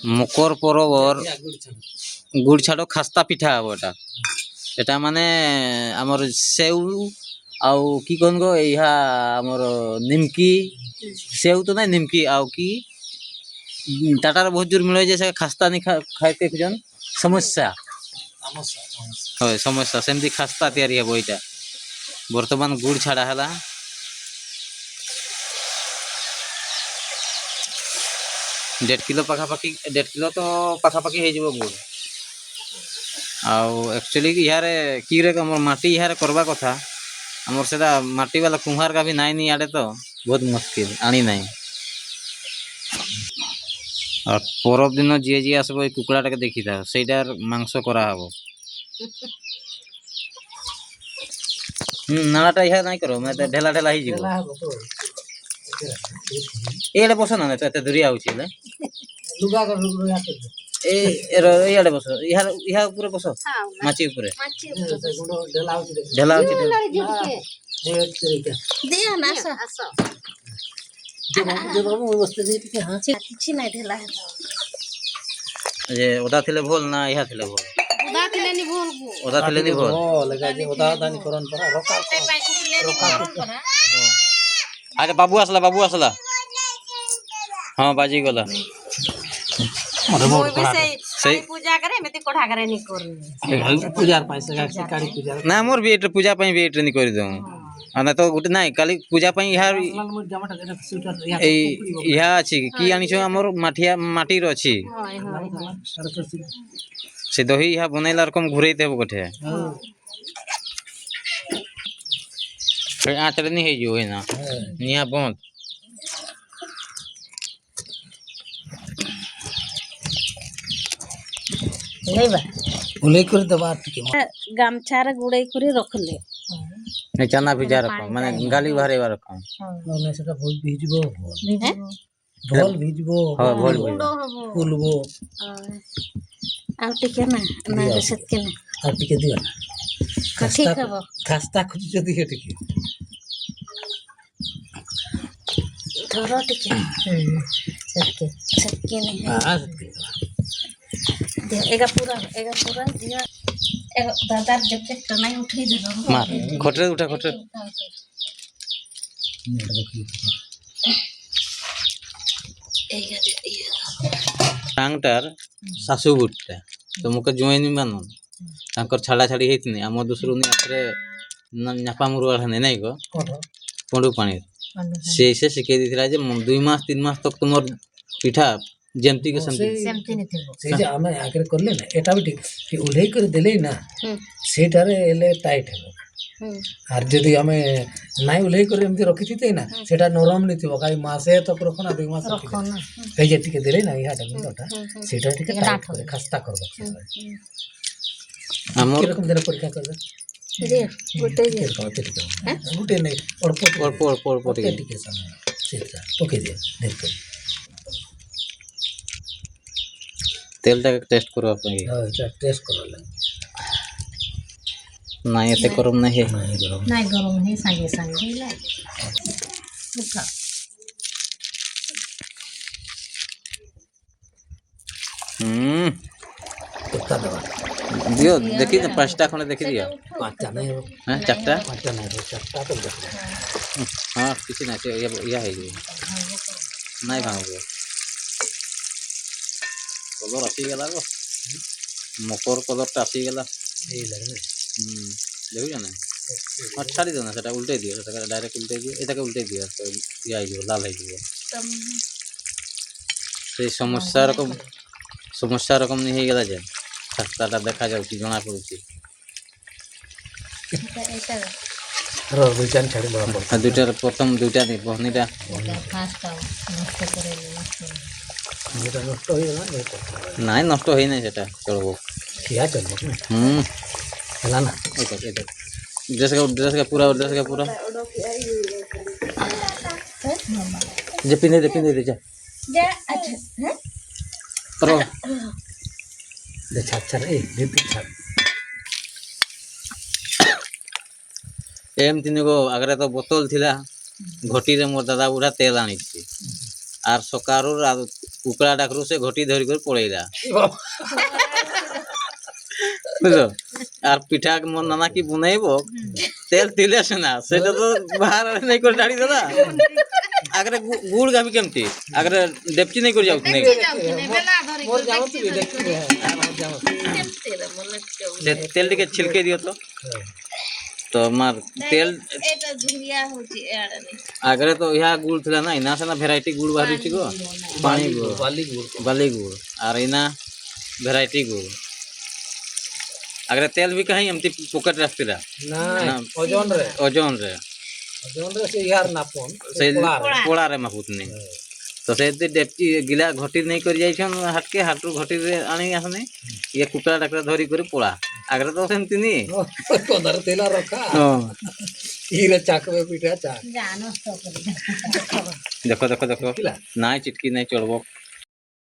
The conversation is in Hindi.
মকর পরবর গুড় ছাড় খাস্তা পিঠা হব এটা এটা মানে আমার সেউ আউ কি কন গো ইহা আমার নিমকি সেউ তো নাই নিমকি আউ কি টাটার বহুত জোর মিলে যে খাস্তা নি খাইতে খুঁজন সমস্যা হয় সমস্যা সেমতি খাস্তা তৈরি হব এটা বর্তমান গুড় ছাড়া হেলা देढ़ किलो पाखापाखि 1.5 किलो तो पाखापाखि हो गुड़ एक्चुअली यार कि माटी यार करवा कथा आमर से माटी वाला कुम्हार का भी नाई नहीं आड़े तो बहुत मुश्किल आनी नाई और परब दिन जी जी आसब कुकड़ाटा के देखी था सेटार मांस करा हबो नालाटा इहा नाई करो मैं ढेला ढेला ही जीवो एडे बस ना तो एते दूरिया होची ले लुगा कर लुगा कर ए एडे बस इहा इहा ऊपर बस माची ऊपर ढेला होची दे ना आसो जो बाबू बसते दे के हां किछि नाही ढेला जे ओदा थिले भोल ना इहा थिले भोल ओदा थिले नि भोल लगा जे ओदा दानी करन पर रोका अरे बाबू आसला हाँ बाजी गला सही पूजा करे में कोठा करे नि कर पूजा पैसा काड़ी पूजा ना मोर भी पूजा पई भी नि कर दऊ आना तो गुटे नाही काली पूजा पई यार इहा अछि की आनी छ हमर माठिया माटी रो अछि से दही इहा बनैला रकम घुरई देबो गठे आचरे नि हे जो है ना निया बंद लेबा उले कर दबा टिके गामछार गुड़ाई करे रखले ने चना भिजा रख माने गाली बाहरे रख ने सेटा भोल भिजबो भोल भिजबो हां भोल फुलबो आ टिके ना रसत के ना आ टिके दियो ना कथि खबो खास्ता खुद जदी हे टिके थोड़ा टिके सके नहीं हां सके एगा पूरा दिया एगा दादा जैकेट तो नहीं उठी दे मार खटरे उठा खटरे एगा टांगटार सासु बुटता तो मुके जोइन मानो तांकर छाड़ा छाड़ी हेतनी आम दुसरुनी आखरे नापा मुरुआ हने नहीं को पंडू पानी से शिखे दिथिला जे 2 मास 3 मास तक तुमर पिठा जेमती के सेमती नहीं थेबो से जे हमें आगे करले ना एटा भी ठीक उल्हे कर देले ना सेटारे एले टाइट हेबो आर जदी हमें नाइ उल्हे कर एमती रखि थिते ना सेटा नरम नहीं थेबो काई मासे तक रखना 2 मास रखना हे जे टिके देले ना इहा डंगोटा सेटा टिके टाइट करे खस्ता करबो हमर के रकम देना परीक्षा करबे जे गोटे जे गोटे नहीं और टिके समय सेटा ओके दे देखो तेल टा टेस्ट करो अपन हां अच्छा टेस्ट करो ले नहीं एते गरम नहीं है नहीं गरम है संगे संगे ले उठा कितना दवा दियो देखि ना पांचटा खने देखि दियो पांचटा नहीं हो हां चारटा पांचटा नहीं हो चारटा तो देख हां किसी ना या है ये नहीं भांगो कलर आसी गला गो मकर कलर आसी गला ए लगे देखु जाने और छाड़ी दो ना सेटा उल्टे दियो सेटा डायरेक्ट उल्टे दियो एटा के उल्टे दियो तो या आइयो लाल आइयो से समस्या रकम नहीं हे गला जे रास्ताटा देखा जाउची जना पड़ुची एटा रो दुइटान छाड़ी बड़ा पड़ता दुइटा प्रथम दुइटा नहीं बहनीटा फास्ट नष्ट करे এটা নষ্ট হই না নাই নষ্ট হই নাই সেটা চলবো কিয়া চলবো হেলা না এটা ड्रेस का पूरा जे पिने दे जा अच्छा हैं करो दे छाछर ए दे पिछा एम तीन गो अगरे तो बोतल थिला घटी रे मोर दादा बुढ़ा तेल आनी छी आर सकारो कुकड़ा डाकरू से घटी धरी कर पड़ेगा বুঝলো আর পিঠা মোর নানা কি বুনাইব তেল তিলে না সেটা তো বাহার নাই করে দাঁড়ি দাদা আগরে গুড় গাবি কেমতি আগরে ডেপচি নাই করে যাউত নাই তেল টিকে छिलके দিও তো আমার তেল এটা ঝুলিয়া হচ্ছে এড়ানি আগরে তো ইহা গুড় থিলা না ইনা সেনা ভ্যারাইটি গুড় বাহারিছি গো পানি গুড় বালি গুড় আর ইনা ভ্যারাইটি গুড় अगर तेल भी कहीं एमती पॉकेट रखतीरा ना ओजोन रे से यार नापन से पोड़ा रे मापुतनी तो से डेपची गिला घटी नहीं कर जाई छन हटके हाटू घटी रे आनी आसने ये कुकड़ा डकरा धरी करे पोड़ा अगर तो सेमती नी कोदर तेला रखा हीरे चाकवे पिठा चाक জানো তো করে देखो देखो देखो ना चिटकी नहीं चढ़बो